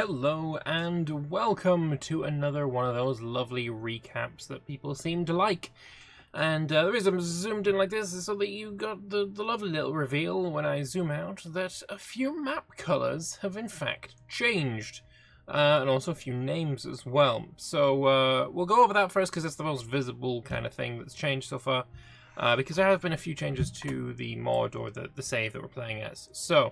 Hello and welcome to another one of those lovely recaps that people seem to like. And the reason I'm zoomed in like this is so that you got the lovely little reveal when I zoom out that a few map colours have in fact changed. And also a few names as well. So we'll go over that first because it's the most visible kind of thing that's changed so far. Because there have been a few changes to the mod or the save that we're playing as. So,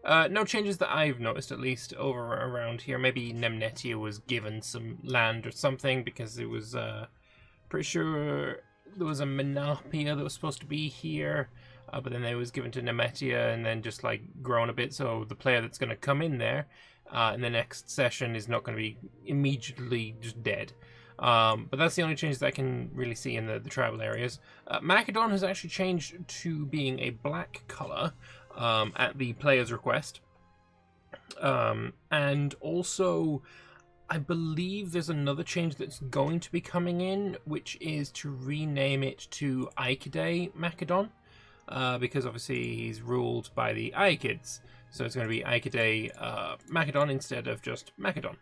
no changes that I've noticed, at least, over around here. Maybe Phoenecia was given some land or something, because it was, pretty sure there was a Menapia that was supposed to be here, but then it was given to Phoenecia and then just, like, grown a bit, so the player that's going to come in there in the next session is not going to be immediately just dead. But that's the only change that I can really see in the tribal areas. Macedon has actually changed to being a black colour, at the player's request. And also, I believe there's another change that's going to be coming in, which is to rename it to Aekidae Macedon, because obviously he's ruled by the Aekids, so it's going to be Aekidae Macedon instead of just Macedon.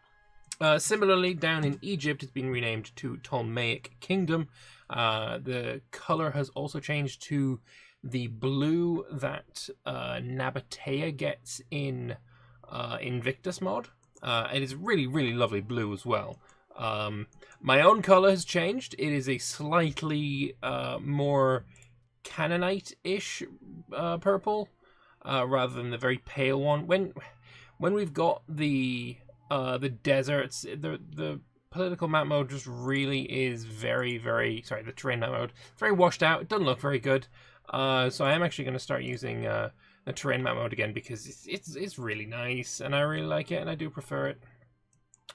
Similarly, down in Egypt, it's been renamed to Ptolemaic Kingdom. The colour has also changed to the blue that Nabatea gets in Invictus mod. It is really, really lovely blue as well. My own colour has changed. It is a slightly more Canaanite-ish purple, rather than the very pale one. When we've got the deserts, the political map mode just really is very, very... Sorry, the terrain map mode. It's very washed out. It doesn't look very good. So I am actually going to start using the terrain map mode again because it's really nice and I really like it and I do prefer it.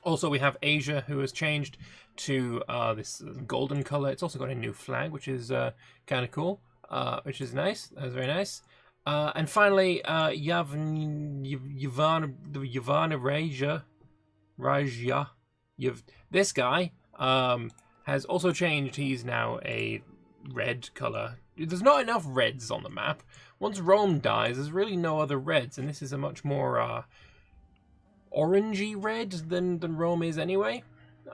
Also, we have Asia, who has changed to this golden color. It's also got a new flag, which is kind of cool, which is nice. That's very nice. And finally, Yavana Raja, this guy has also changed. He's now a red color. There's not enough reds on the map. Once Rome dies, there's really no other reds, and this is a much more orangey red than Rome is anyway.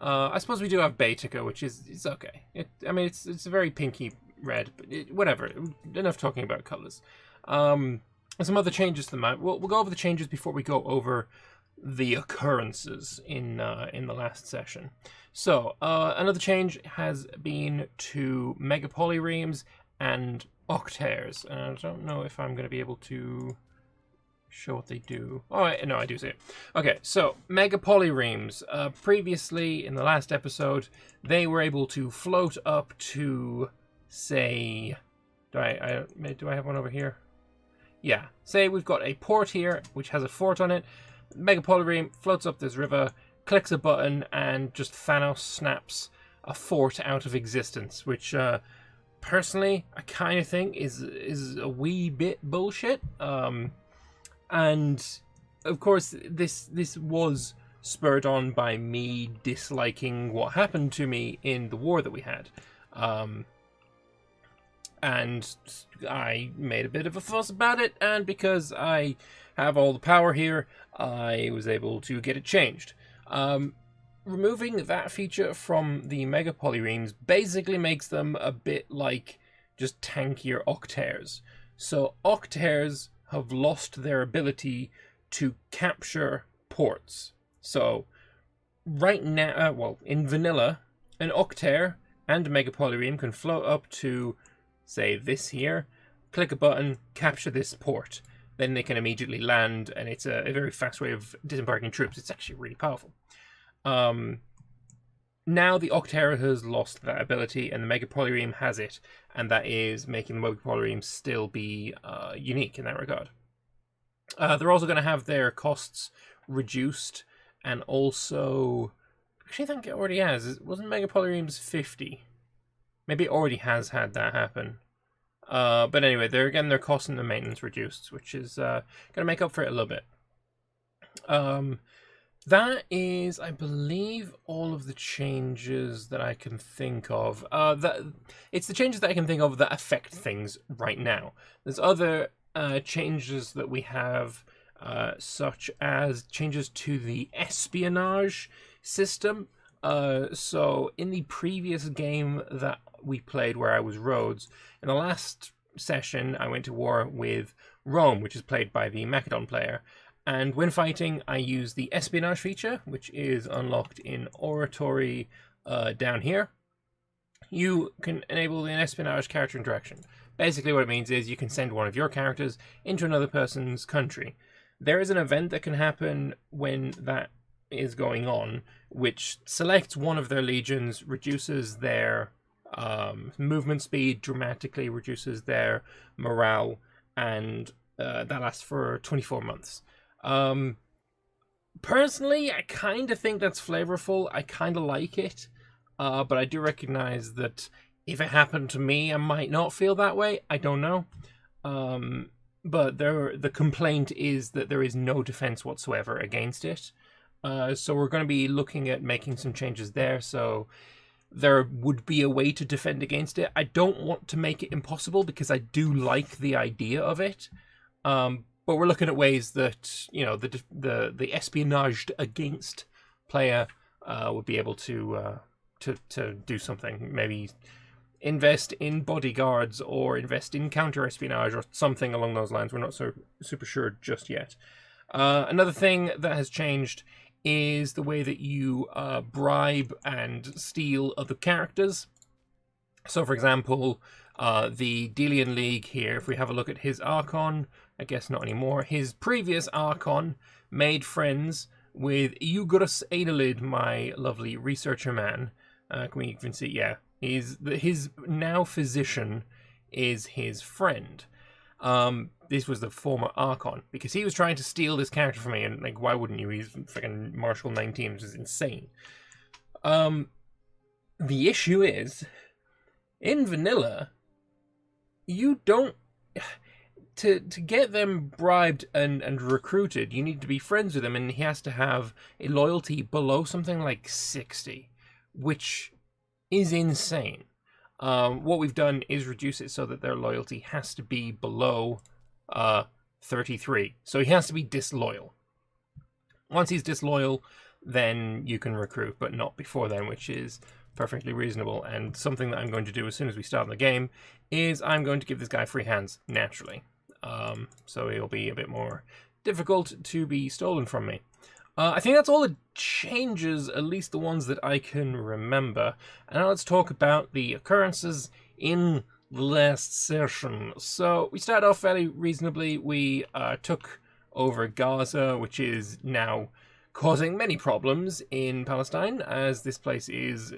I suppose we do have Baetica, which is it's okay. It's a very pinky red, but whatever. Enough talking about colors. Some other changes to the map. We'll go over the changes before we go over the occurrences in the last session. So another change has been to megapolyremes and octares. And I don't know if I'm going to be able to show what they do. Oh, no, I do see it. Okay, so megapolyremes. Previously, in the last episode, they were able to float up to, say... Do I have one over here? Yeah. Say we've got a port here, which has a fort on it. Megapolyreme floats up this river, clicks a button, and just Thanos snaps a fort out of existence, which... personally, I kind of think is a wee bit bullshit. And of course, this was spurred on by me disliking what happened to me in the war that we had. And I made a bit of a fuss about it, and because I have all the power here, I was able to get it changed. Removing that feature from the megapolyremes basically makes them a bit like just tankier octares. So octares have lost their ability to capture ports. So right now, in vanilla, an octare and a megapolyreme can float up to, say, this here, click a button, capture this port. Then they can immediately land, and it's a very fast way of disembarking troops. It's actually really powerful. Now the Octera has lost that ability and the Megapolyreme has it, and that is making the Megapolyreme still be unique in that regard. They're also going to have their costs reduced, and also... Actually, I think it already has. Wasn't Megapolyremes 50? Maybe it already has had that happen. But anyway, their costs and the maintenance reduced, which is going to make up for it a little bit. That is, I believe, all of the changes that I can think of. It's the changes that I can think of that affect things right now. There's other changes that we have such as changes to the espionage system. So in the previous game that we played where I was Rhodes, in the last session I went to war with Rome, which is played by the Macedon player. And when fighting, I use the espionage feature, which is unlocked in Oratory down here. You can enable the espionage character interaction. Basically what it means is you can send one of your characters into another person's country. There is an event that can happen when that is going on, which selects one of their legions, reduces their movement speed dramatically, reduces their morale, and that lasts for 24 months. Personally, I kind of think that's flavorful. I kind of like it, but I do recognize that if it happened to me, I might not feel that way. I don't know. But the complaint is that there is no defense whatsoever against it. So we're going to be looking at making some changes there, so there would be a way to defend against it. I don't want to make it impossible because I do like the idea of it. But we're looking at ways that, you know, the espionaged against player would be able to do something. Maybe invest in bodyguards or invest in counter-espionage or something along those lines. We're not so super sure just yet. Another thing that has changed is the way that you bribe and steal other characters. So, for example, the Delian League here, if we have a look at his Archon, I guess not anymore, his previous Archon made friends with Eugrus Adalid, my lovely researcher man. Can we even see? Yeah. His now physician is his friend. This was the former Archon, because he was trying to steal this character from me, and like, why wouldn't you? He's freaking Marshal 19, which is insane. The issue is, in vanilla, you don't to get them bribed and recruited, you need to be friends with him, and he has to have a loyalty below something like 60, which is insane. What we've done is reduce it so that their loyalty has to be below 33. So he has to be disloyal. Once he's disloyal, then you can recruit, but not before then, which is perfectly reasonable. And something that I'm going to do as soon as we start the game is I'm going to give this guy free hands naturally. So he'll be a bit more difficult to be stolen from me. I think that's all the changes, at least the ones that I can remember. And now let's talk about the occurrences in the last session. So we started off fairly reasonably. We took over Gaza, which is now causing many problems in Palestine, as this place is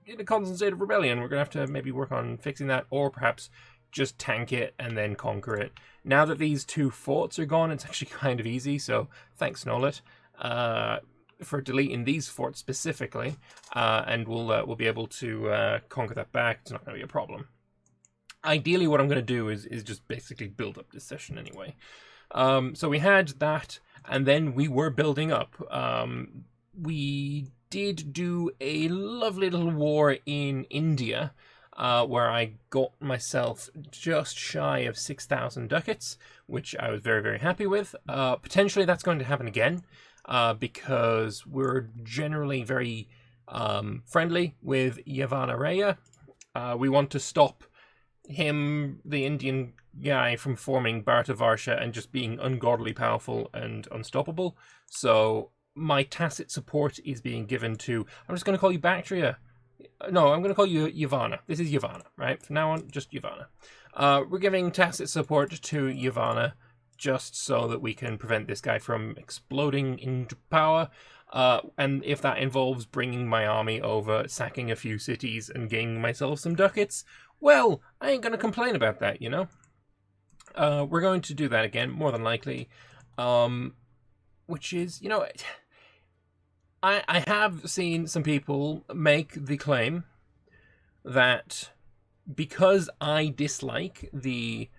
in a constant state of rebellion. We're going to have to maybe work on fixing that, or perhaps just tank it and then conquer it. Now that these two forts are gone, it's actually kind of easy, so thanks, Nolet, for deleting these forts specifically, and we'll be able to conquer that back. It's not going to be a problem. Ideally, what I'm going to do is just basically build up this session anyway. So we had that, and then we were building up. We did do a lovely little war in India, where I got myself just shy of 6,000 ducats, which I was very, very happy with. Potentially that's going to happen again, because we're generally very friendly with Yavanna Raya. We want to stop him, the Indian guy, from forming Bharata Varsha and just being ungodly powerful and unstoppable. So my tacit support is being given to, I'm just going to call you Bactria. No, I'm going to call you Yavanna. This is Yavanna, right? From now on, just Yavanna. We're giving tacit support to Yavanna just so that we can prevent this guy from exploding into power. And if that involves bringing my army over, sacking a few cities, and gaining myself some ducats, well, I ain't going to complain about that, you know? We're going to do that again, more than likely. Which is, you know, I have seen some people make the claim that because I dislike the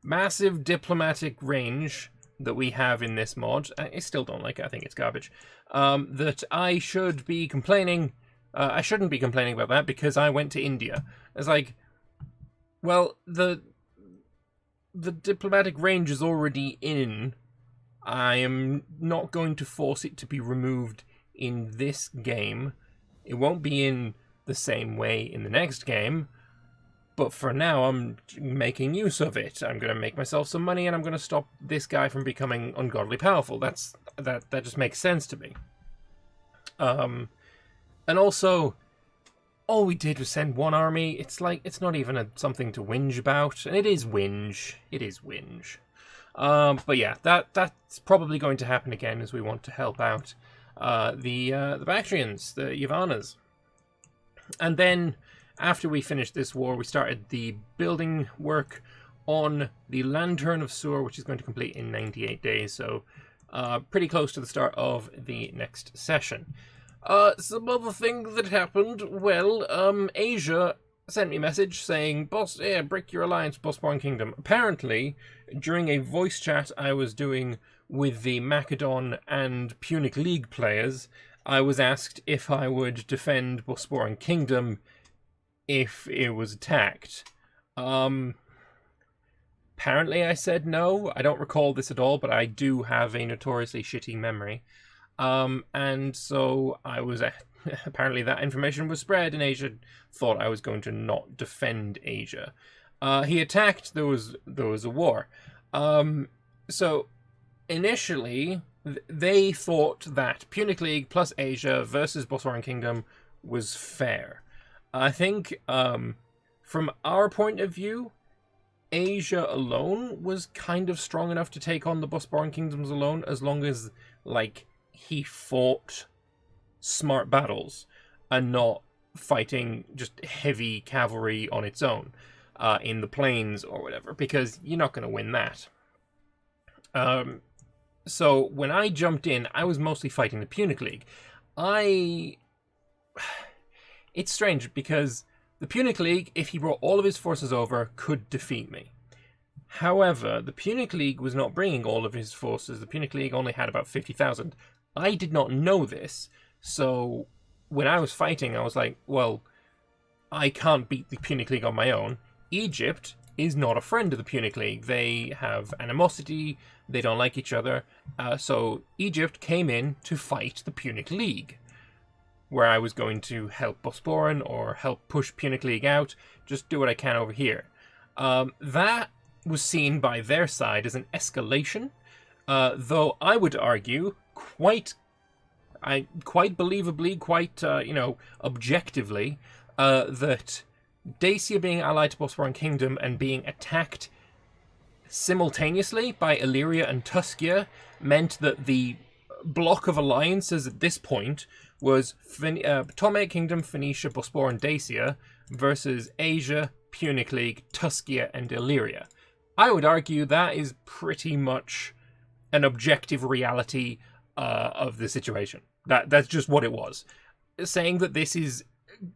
massive diplomatic range that we have in this mod, I still don't like it, I think it's garbage, that I should be complaining. I shouldn't be complaining about that because I went to India. It's like, well, the the diplomatic range is already in. I am not going to force it to be removed in this game. It won't be in the same way in the next game. But for now, I'm making use of it. I'm going to make myself some money, and I'm going to stop this guy from becoming ungodly powerful. That just makes sense to me. And also, all we did was send one army. It's like, it's not even something to whinge about. And it is whinge. It is whinge. But yeah, that's probably going to happen again, as we want to help out the Bactrians, the Yavanas. And then, after we finished this war, we started the building work on the Lantern of Sur, which is going to complete in 98 days, so pretty close to the start of the next session. Some other things that happened, well, Asia sent me a message saying, Boss, break your alliance with Bosporan Kingdom. Apparently, during a voice chat I was doing with the Macedon and Punic League players, I was asked if I would defend Bosporan Kingdom if it was attacked. Apparently I said no. I don't recall this at all, but I do have a notoriously shitty memory. And so I was... apparently that information was spread, and Asia thought I was going to not defend Asia. He attacked, there was a war. So initially, they thought that Punic League plus Asia versus Bosporan Kingdom was fair. I think, from our point of view, Asia alone was kind of strong enough to take on the Bosporan Kingdoms alone, as long as, like, he fought smart battles and not fighting just heavy cavalry on its own in the plains or whatever, because you're not going to win that. So when I jumped in, I was mostly fighting the Punic League. It's strange, because the Punic League, if he brought all of his forces over, could defeat me. However, the Punic League was not bringing all of his forces. The Punic League only had about 50,000. I did not know this, so when I was fighting, I was like, well, I can't beat the Punic League on my own. Egypt is not a friend of the Punic League. They have animosity, they don't like each other, so Egypt came in to fight the Punic League, where I was going to help Bosporan or help push Punic League out, just do what I can over here. That was seen by their side as an escalation, though I would argue quite believably, quite objectively, that Dacia being allied to Bosporan Kingdom and being attacked simultaneously by Illyria and Tuscia meant that the block of alliances at this point was Ptolemaic Kingdom, Phoenecia, Bosporan, Dacia versus Asia, Punic League, Tuscia, and Illyria. I would argue that is pretty much an objective reality of the situation. That's just what it was. Saying that this is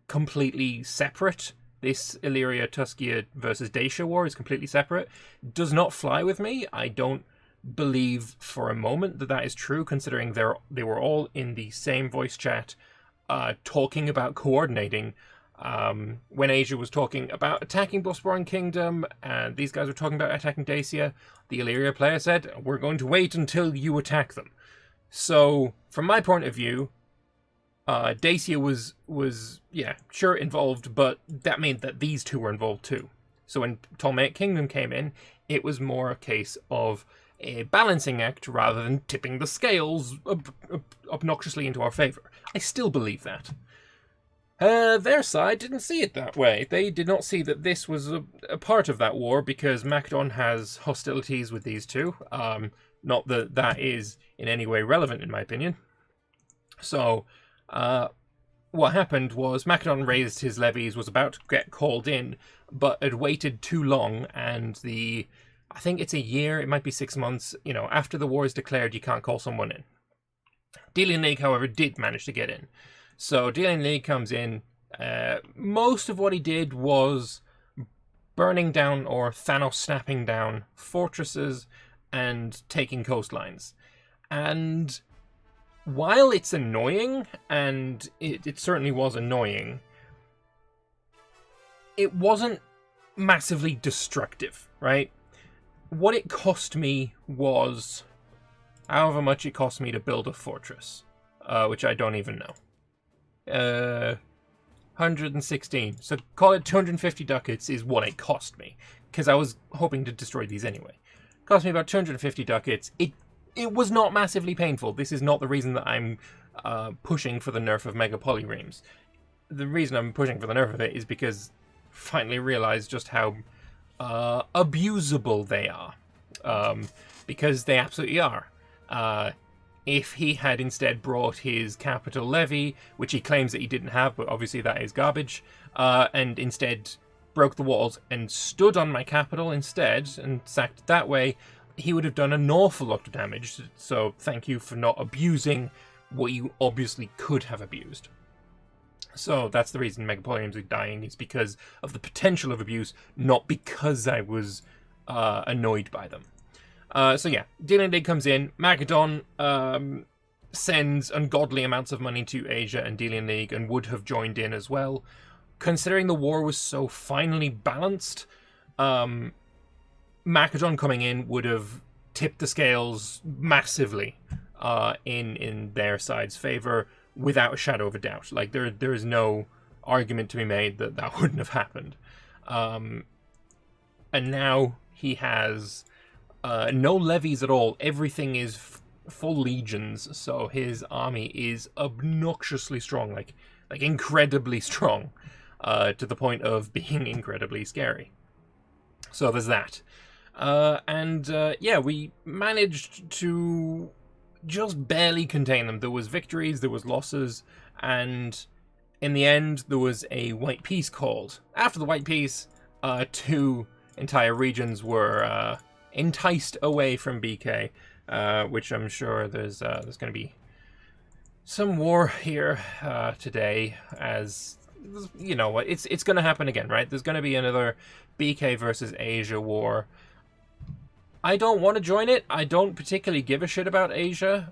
completely separate, this Illyria, Tuscia versus Dacia war is completely separate, does not fly with me. I don't believe for a moment that that is true, considering they were all in the same voice chat talking about coordinating. When Asia was talking about attacking Bosporan Kingdom and these guys were talking about attacking Dacia, the Illyria player said, we're going to wait until you attack them. So from my point of view, Dacia was sure involved, but that meant that these two were involved too. So when Ptolemaic Kingdom came in, it was more a case of a balancing act rather than tipping the scales obnoxiously into our favor. I still believe that. Their side didn't see it that way. They did not see that this was a part of that war, because Macedon has hostilities with these two. Not that that is in any way relevant, in my opinion. So, what happened was Macedon raised his levies, was about to get called in, but had waited too long, and I think it's a year, it might be 6 months, after the war is declared, you can't call someone in. Delian League, however, did manage to get in. So Delian League comes in. Most of what he did was burning down or Thanos snapping down fortresses and taking coastlines. And while it's annoying, and it certainly was annoying, it wasn't massively destructive, right? what it cost me was however much it cost me to build a fortress, which I don't even know. 116. So call it 250 ducats is what it cost me, because I was hoping to destroy these anyway. It cost me about 250 ducats. It was not massively painful. This is not the reason that I'm pushing for the nerf of Mega Polyremes. The reason I'm pushing for the nerf of it is because I finally realized just how abusable they are. Because they absolutely are. If he had instead brought his capital levy, which he claims that he didn't have, but obviously that is garbage, and instead broke the walls and stood on my capital instead and sacked it that way, he would have done an awful lot of damage. So thank you for not abusing what you obviously could have abused. So that's the reason Mega Polyremes are dying, is because of the potential of abuse, not because I was annoyed by them. So yeah, Dealing League comes in. Macedon sends ungodly amounts of money to Asia and Dealing League, and would have joined in as well. Considering the war was so finely balanced, Macedon coming in would have tipped the scales massively in their side's favor, without a shadow of a doubt. Like, there is no argument to be made that that wouldn't have happened. And now he has no levies at all. Everything is full legions, so his army is obnoxiously strong, like incredibly strong, to the point of being incredibly scary. So there's that. Yeah, we managed to just barely contain them. There was victories, there was losses, and in the end, there was a white peace called. After the white peace, 2 entire regions were enticed away from BK, which I'm sure there's going to be some war here today, as you know what, it's going to happen again, right? There's going to be another BK versus Asia war. I don't want to join it. I don't particularly give a shit about Asia,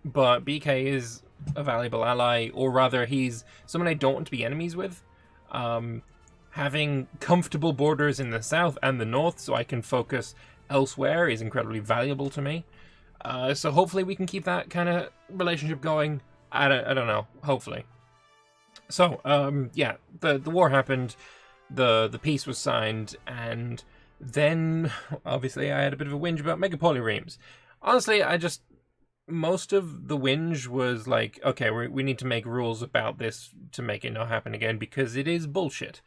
but BK is a valuable ally, or rather, he's someone I don't want to be enemies with. Having comfortable borders in the south and the north so I can focus elsewhere is incredibly valuable to me. So hopefully we can keep that kind of relationship going. I don't know. Hopefully. So, yeah, the war happened, the peace was signed, and then, obviously, I had a bit of a whinge about Mega Polyremes. Honestly, most of the whinge was like, okay, we need to make rules about this to make it not happen again, because it is bullshit.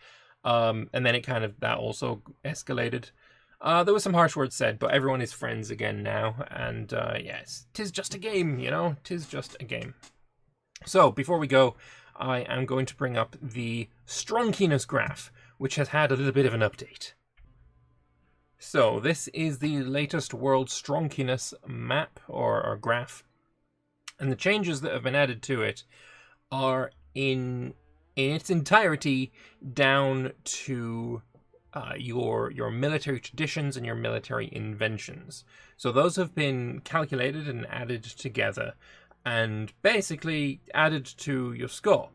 And then that also escalated. There were some harsh words said, but everyone is friends again now, and yes, 'tis just a game, you know? 'Tis just a game. So, before we go, I am going to bring up the Stronginess graph, which has had a little bit of an update. So, this is the latest World Stronginess map, or graph, and the changes that have been added to it are in its entirety down to your military traditions and your military inventions. So those have been calculated and added together, and basically added to your score.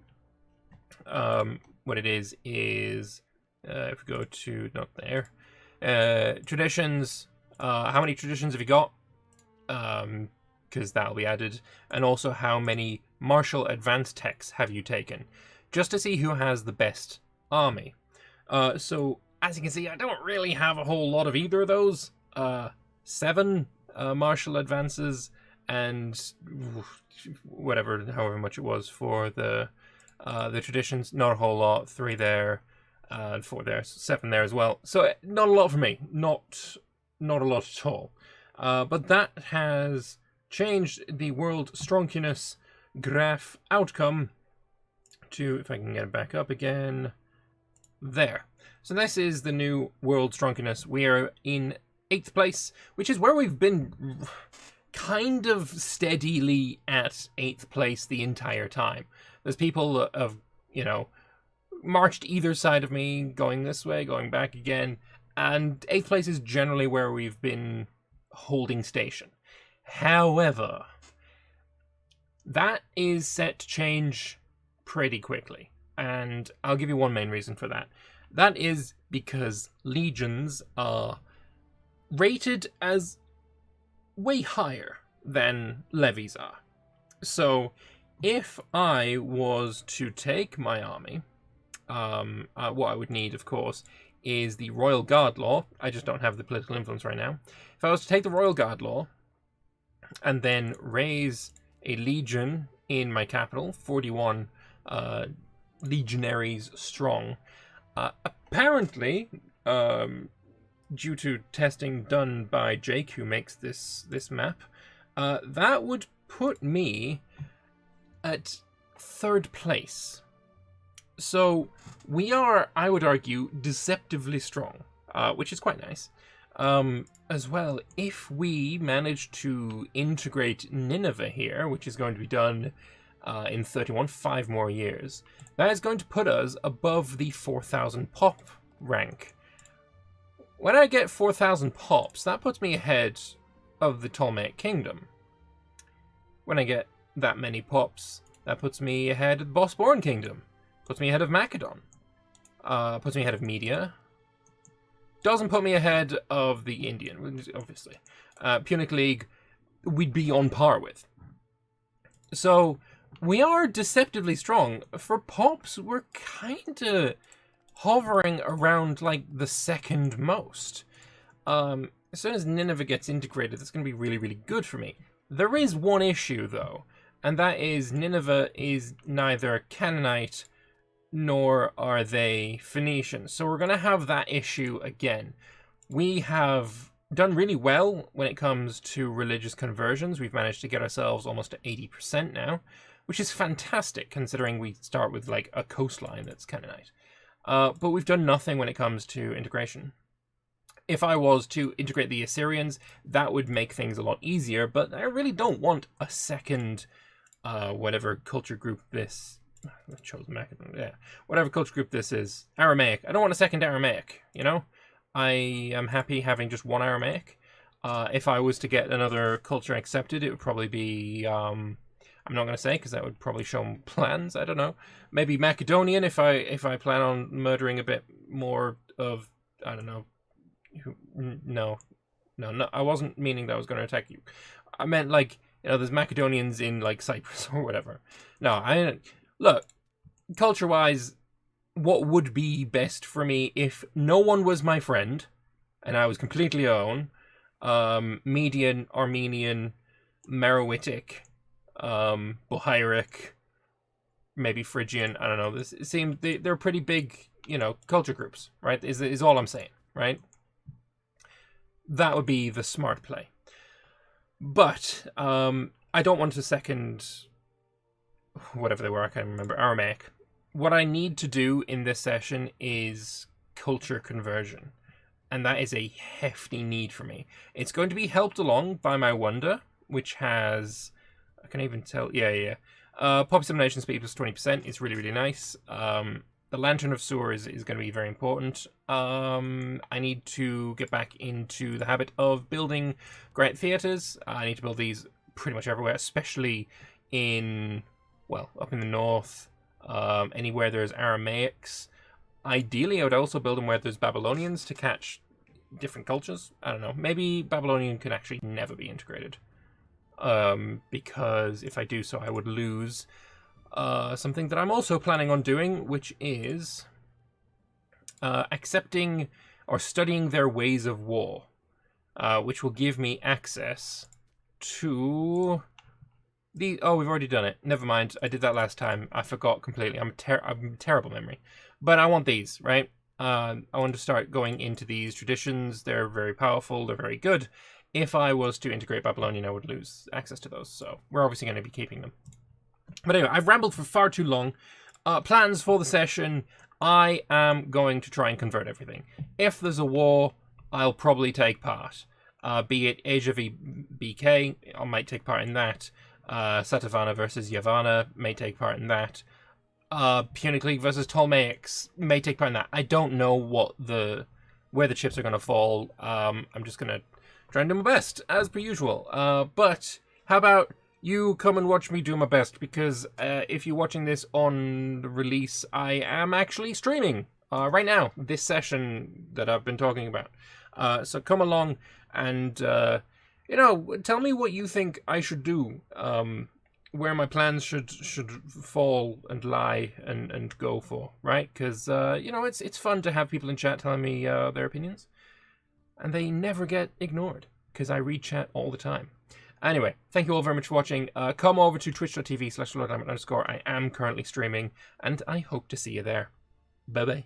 What it is if we go to, not there, traditions, how many traditions have you got? Because that'll be added. And also how many martial advanced techs have you taken, just to see who has the best army. So as you can see, I don't really have a whole lot of either of those. 7 martial advances, and however much it was for the traditions. Not a whole lot. 3 there, 4 there, 7 there as well. So not a lot for me. Not a lot at all. But that has changed the World Stronginess graph outcome to, if I can get it back up again, there. So this is the new World Stronginess. We are in 8th place, which is where we've been kind of steadily at 8th place the entire time. There's people that have, marched either side of me, going this way, going back again, and 8th place is generally where we've been holding station. However, that is set to change pretty quickly, and I'll give you one main reason for that. That is because legions are rated as way higher than levies are. So if I was to take my army, what I would need, of course, is the Royal Guard Law. I just don't have the political influence right now. If I was to take the Royal Guard Law and then raise a legion in my capital, 41 legionaries strong, apparently, due to testing done by Jake, who makes this map, that would put me at 3rd place. So we are, I would argue, deceptively strong, which is quite nice. As well, if we manage to integrate Nineveh here, which is going to be done in 31, 5 more years, that is going to put us above the 4,000 pop rank. When I get 4,000 pops, that puts me ahead of the Ptolemaic Kingdom. When I get that many pops, that puts me ahead of the Bosporan Kingdom. Puts me ahead of Macedon. Puts me ahead of Media. Doesn't put me ahead of the Indian, obviously. Punic League, we'd be on par with. So, we are deceptively strong. For pops, we're kind of hovering around, like, the 2nd most. As soon as Nineveh gets integrated, that's going to be really, really good for me. There is one issue, though, and that is Nineveh is neither Canaanite nor are they Phoenician. So we're going to have that issue again. We have done really well when it comes to religious conversions. We've managed to get ourselves almost to 80% now, which is fantastic considering we start with like a coastline that's Canaanite. But we've done nothing when it comes to integration. If I was to integrate the Assyrians, that would make things a lot easier, but I really don't want a second, whatever culture group this... I chose Macedon, yeah. Whatever culture group this is. Aramaic. I don't want a second Aramaic, you know? I am happy having just one Aramaic. If I was to get another culture accepted, it would probably be... I'm not going to say, because that would probably show plans, I don't know. Maybe Macedonian, if I plan on murdering a bit more of... I don't know. No, I wasn't meaning that I was going to attack you. I meant, like, you know, there's Macedonians in, like, Cyprus or whatever. No, look, culture-wise, what would be best for me if no one was my friend, and I was completely alone, Median, Armenian, Meroitic, Bohairic, maybe Phrygian, I don't know, it seems they're pretty big, you know, culture groups, right, is all I'm saying, right? That would be the smart play. But I don't want a second, whatever they were, I can't remember, Aramaic. What I need to do in this session is culture conversion. And that is a hefty need for me. It's going to be helped along by my Wonder, which has, I can even tell, yeah. Pop Simulation speed plus 20% is really, really nice. The Lantern of Sur is going to be very important. I need to get back into the habit of building great theatres. I need to build these pretty much everywhere, especially in, well, up in the north, anywhere there's Aramaics. Ideally, I would also build them where there's Babylonians to catch different cultures. I don't know. Maybe Babylonian can actually never be integrated. Because if I do so, I would lose... something that I'm also planning on doing, which is accepting or studying their ways of war, which will give me access to the... Oh, we've already done it. Never mind. I did that last time. I forgot completely. I'm terrible memory. But I want these, right? I want to start going into these traditions. They're very powerful. They're very good. If I was to integrate Babylonian, I would lose access to those. So we're obviously going to be keeping them. But anyway, I've rambled for far too long. Plans for the session. I am going to try and convert everything. If there's a war, I'll probably take part. Be it Asia v BK, I might take part in that. Satavana versus Yavanna may take part in that. Punic League versus Ptolemaics may take part in that. I don't know where the chips are going to fall. I'm just going to try and do my best, as per usual. But how about... you come and watch me do my best, because if you're watching this on the release, I am actually streaming right now, this session that I've been talking about. So come along And, you know, tell me what you think I should do, where my plans should fall and lie and go for, right? Because, you know, it's fun to have people in chat telling me their opinions. And they never get ignored, because I read chat all the time. Anyway, thank you all very much for watching. Come over to twitch.tv/Lambert_. I am currently streaming, and I hope to see you there. Bye-bye.